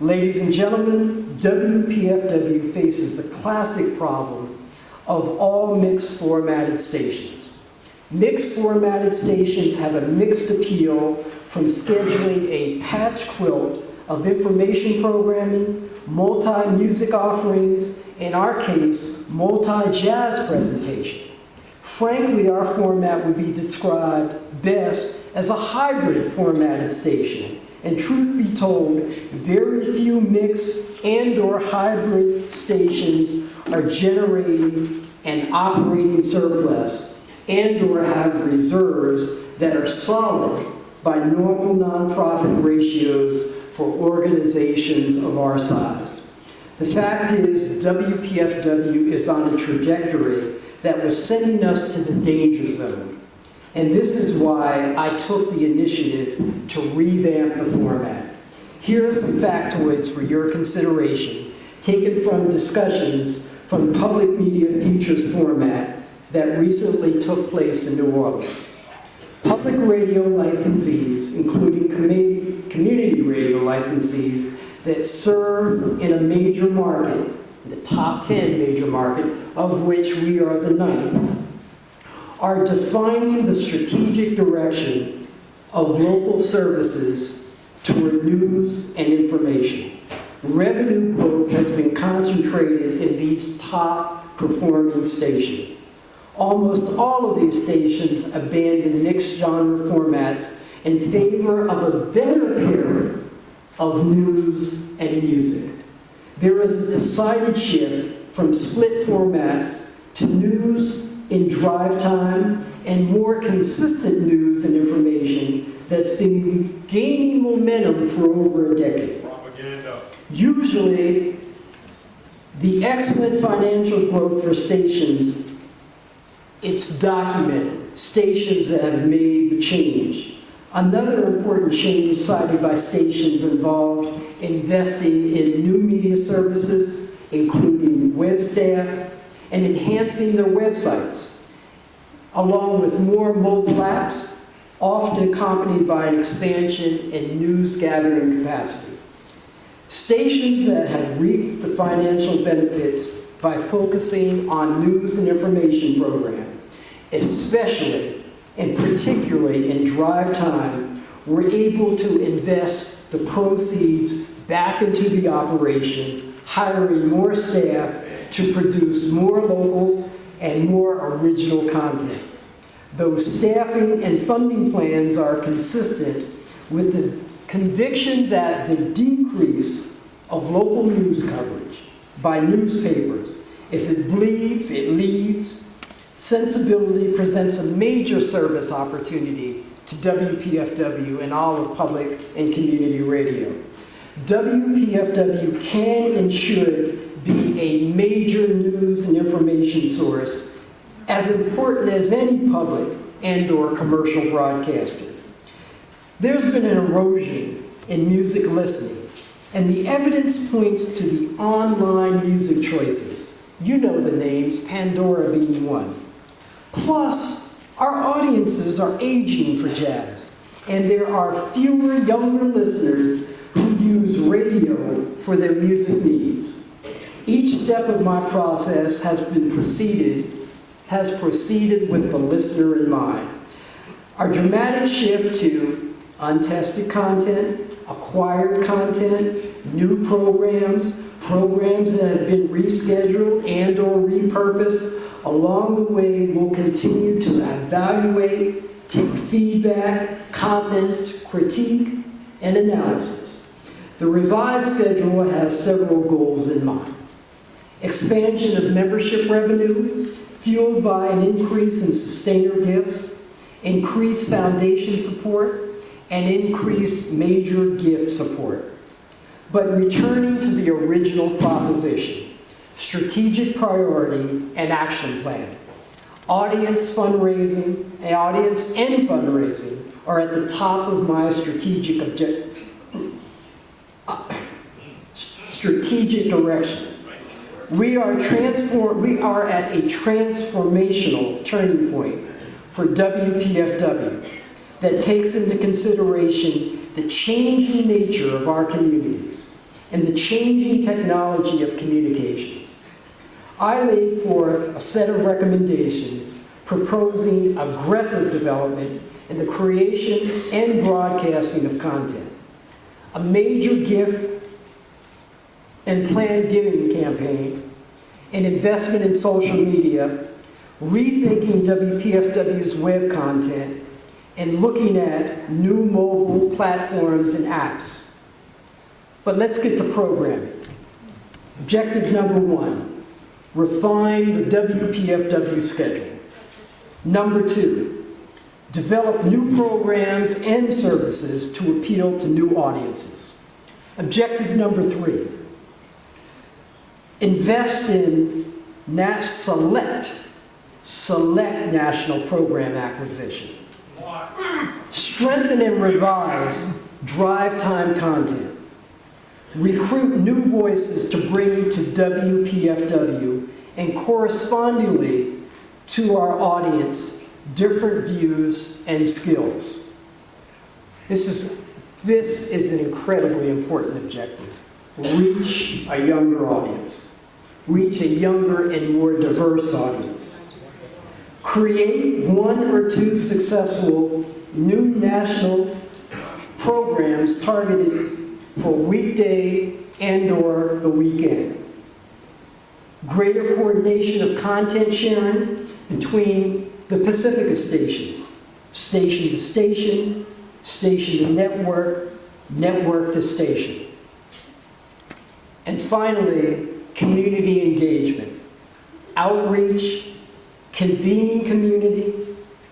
Ladies and gentlemen, WPFW faces the classic problem of all mixed formatted stations. Mixed formatted stations have a mixed appeal, from scheduling a patch quilt of information programming, multi-music offerings, in our case, multi-jazz presentation. Frankly, our format would be described best as a hybrid formatted station. And truth be told, very few mixed and/or hybrid stations are generating an operating surplus and/or have reserves that are solid by normal nonprofit ratios for organizations of our size. The fact is, WPFW is on a trajectory that was sending us to the danger zone. And this is why I took the initiative to revamp the format. Here are some factoids for your consideration, taken from discussions from Public Media Futures format that recently took place in New Orleans. Public radio licensees, including community radio licensees that serve in a major market, the top 10 major market, of which we are the 9th, are defining the strategic direction of local services toward news and information. Revenue growth has been concentrated in these top performing stations. Almost all of these stations abandon mixed genre formats in favor of a better pairing of news and music. There is a decided shift from split formats to news in drive time and more consistent news and information that's been gaining momentum for over a decade. Propaganda. Usually, the excellent financial growth for stations, it's documented, stations that have made the change. Another important change cited by stations involved investing in new media services, including web staff, and enhancing their websites, along with more mobile apps, often accompanied by an expansion in news gathering capacity. Stations that have reaped the financial benefits by focusing on news and information program, especially and particularly in drive time, were able to invest the proceeds back into the operation, hiring more staff to produce more local and more original content. Those staffing and funding plans are consistent with the conviction that the decrease of local news coverage by newspapers, if it bleeds, it leads. Sensibility presents a major service opportunity to WPFW and all of public and community radio. WPFW can and should be a major news and information source, as important as any public and/or commercial broadcaster. There's been an erosion in music listening, and the evidence points to the online music choices. You know the names, Pandora being one. Plus, our audiences are aging for jazz, and there are fewer younger listeners who use radio for their music needs. Each step of my process has proceeded with the listener in mind. Our dramatic shift to untested content, acquired content, new programs that have been rescheduled and/or repurposed along the way will continue to evaluate, take feedback, comments, critique, and analysis. The revised schedule has several goals in mind. Expansion of membership revenue, fueled by an increase in sustainer gifts, increased foundation support, and increased major gift support. But returning to the original proposition, strategic priority and action plan. Audience and fundraising are at the top of my strategic direction. We are at a transformational turning point for WPFW that takes into consideration the changing nature of our communities and the changing technology of communications. I laid forth a set of recommendations proposing aggressive development in the creation and broadcasting of content, a major gift and planned giving campaign, an investment in social media, rethinking WPFW's web content, and looking at new mobile platforms and apps. But let's get to programming. Objective number 1, refine the WPFW schedule. Number 2, develop new programs and services to appeal to new audiences. Objective number 3, invest in select national program acquisition. Strengthen and revise drive time content. Recruit new voices to bring to WPFW and correspondingly to our audience different views and skills. This is an incredibly important objective. Reach a younger audience. Reach a younger and more diverse audience. Create 1 or 2 successful new national programs targeted for weekday and/or the weekend. Greater coordination of content sharing between the Pacifica stations, station to station, station to network, network to station. And finally, community engagement, outreach, convening community,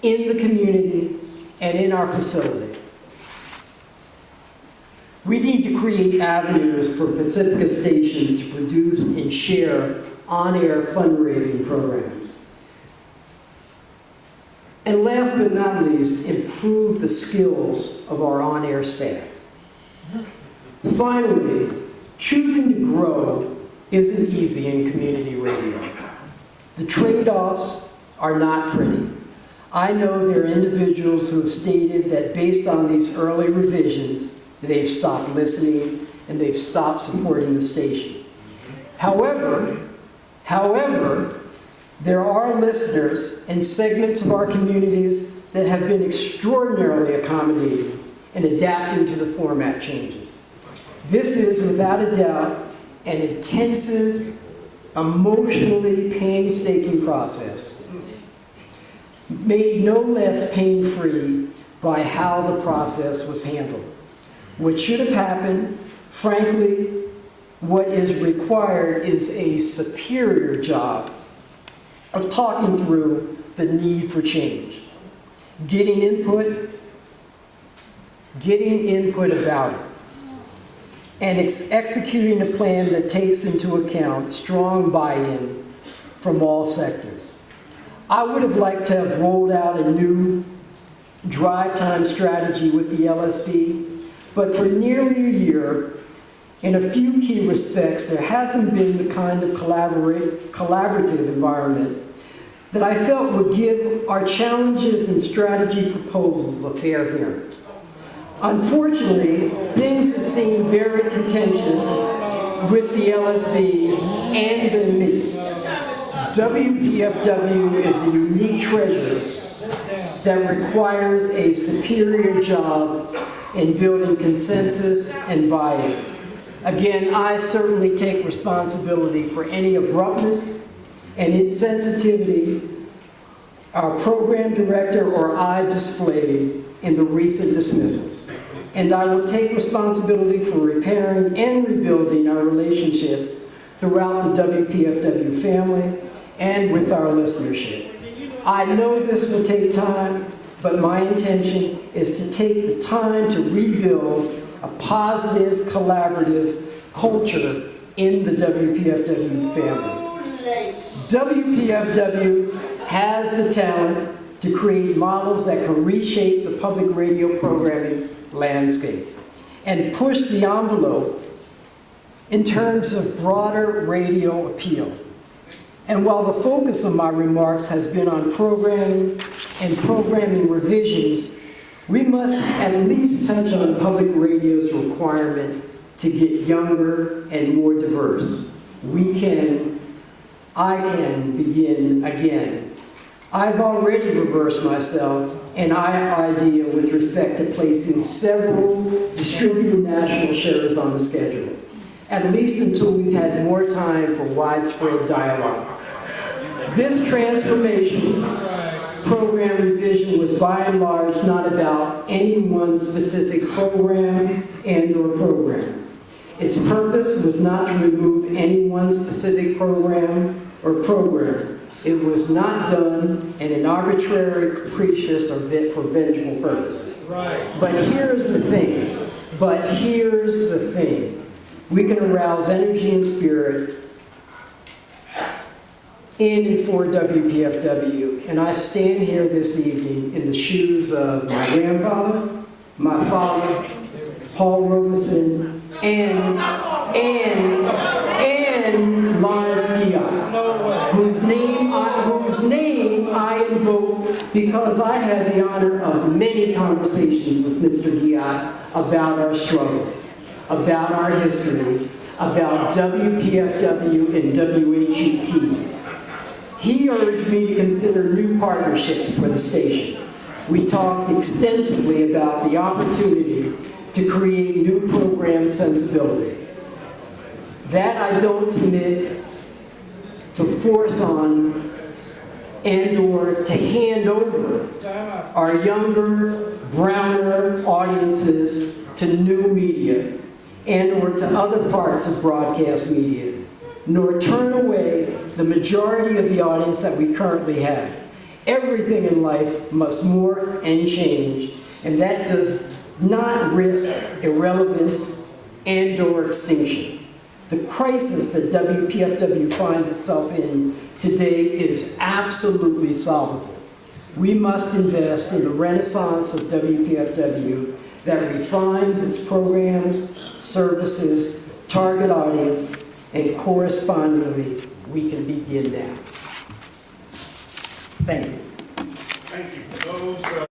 in the community, and in our facility. We need to create avenues for Pacifica stations to produce and share on-air fundraising programs. And last but not least, improve the skills of our on-air staff. Finally, choosing to grow isn't easy in community radio. The trade-offs are not pretty. I know there are individuals who have stated that based on these early revisions, they've stopped listening and they've stopped supporting the station. However, there are listeners and segments of our communities that have been extraordinarily accommodating and adapting to the format changes. This is, without a doubt, an intensive, emotionally painstaking process, made no less pain-free by how the process was handled. What should have happened, frankly, what is required is a superior job of talking through the need for change, getting input about it, and executing a plan that takes into account strong buy-in from all sectors. I would have liked to have rolled out a new drive time strategy with the LSB, but for nearly a year, in a few key respects, there hasn't been the kind of collaborative environment that I felt would give our challenges and strategy proposals a fair hearing. Unfortunately, things have seemed very contentious with the LSB and me. WPFW is a unique treasure that requires a superior job in building consensus and buy-in. Again, I certainly take responsibility for any abruptness and insensitivity our program director or I displayed in the recent dismissals. And I will take responsibility for repairing and rebuilding our relationships throughout the WPFW family and with our listenership. I know this will take time, but my intention is to take the time to rebuild a positive, collaborative culture in the WPFW family. WPFW has the talent to create models that can reshape the public radio programming landscape and push the envelope in terms of broader radio appeal. And while the focus of my remarks has been on programming and programming revisions, we must at least touch on public radio's requirement to get younger and more diverse. I can begin again. I've already reversed myself and idea with respect to placing several distributed national shows on the schedule, at least until we've had more time for widespread dialogue. This transformation program revision was by and large not about any one specific program and/or program. Its purpose was not to remove any one specific program or program. It was not done in an arbitrary, capricious, or for vengeful purposes. But here's the thing. We can arouse energy and spirit in and for WPFW. And I stand here this evening in the shoes of my grandfather, my father, Paul Robeson, and Lawrence Giat, whose name I invoke because I had the honor of many conversations with Mr. Giat about our struggle, about our history, about WPFW and WHUT. He urged me to consider new partnerships for the station. We talked extensively about the opportunity to create new program sensibility. That I don't submit to force on and/or to hand over our younger, browner audiences to new media and/or to other parts of broadcast media, nor turn away the majority of the audience that we currently have. Everything in life must morph and change, and that does not risk irrelevance and/or extinction. The crisis that WPFW finds itself in today is absolutely solvable. We must invest in the renaissance of WPFW that refines its programs, services, target audience, and correspondingly, we can begin now. Thank you. Thank you.